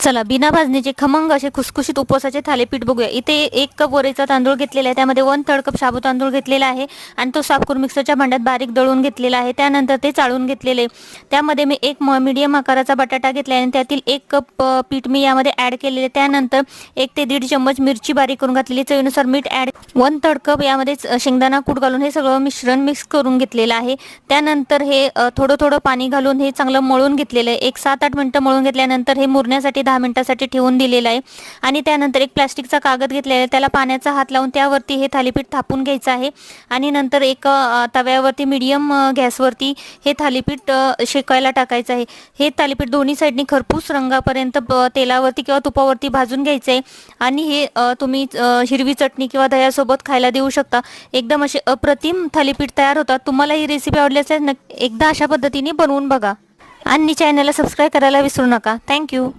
चला बिना भाजणीचे खमंग असे खुसखुशीत उपवासाचे थालीपीठ बघूया। इथे 1 कप वरईचा तांदूळ घेतलेला आहे, त्यामध्ये 1/3 कप साबुदाणा तांदूळ घेतलेला आहे आणि तो साफ करून मिक्सरच्या भांड्यात बारीक दळून घेतलेला आहे। त्यानंतर ते चाळून घेतलेले, त्यामध्ये मी एक मीडियम आकाराचा बटाटा घेतला आणि त्यातील 1 कप पीठ मी यामध्ये ॲड केलेले। त्यानंतर 1 ते 1.5 चम्मच मिरची बारीक करून घातलेली, चवीनुसार मीठ ॲड, 1/3 कप यामध्ये शेंगदाणा कूट घालून हे सगळं मिश्रण मिक्स करून घेतलेलं आहे। त्यानंतर हे थोडं थोडं पाणी घालून हे चांगलं मळून घेतलेलं आहे। एक 7-8 मिनिटं मळून घेतल्यानंतर हे मुरण्यासाठी 10 मिनिटांसाठी ठेवून दिलेला आहे आणि त्यानंतर एक प्लास्टिकचा कागद घेतलेला आहे, त्याला पाण्याचा हात लावून त्यावरती हे थालीपीठ थापून घ्यायचं आहे आणि नंतर एक तव्यावरती मीडियम गॅसवरती हे थालीपीठ शेकायला टाकायचं आहे। हे थालीपीठ दोन्ही साईडनी खरपूस रंगापर्यंत तेलावरती किंवा तुपावरती भाजून घ्यायचं आहे आणि हे तुम्ही हिरवी चटणी किंवा दह्यासोबत खायला देऊ शकता। एकदम असे अप्रतिम थालीपीठ तयार होतात। तुम्हाला ही रेसिपी आवडली असेल एकदा अशा पद्धतीने बनवून बघा आणि चॅनलला सबस्क्राइब करायला विसरू नका। थँक्यू।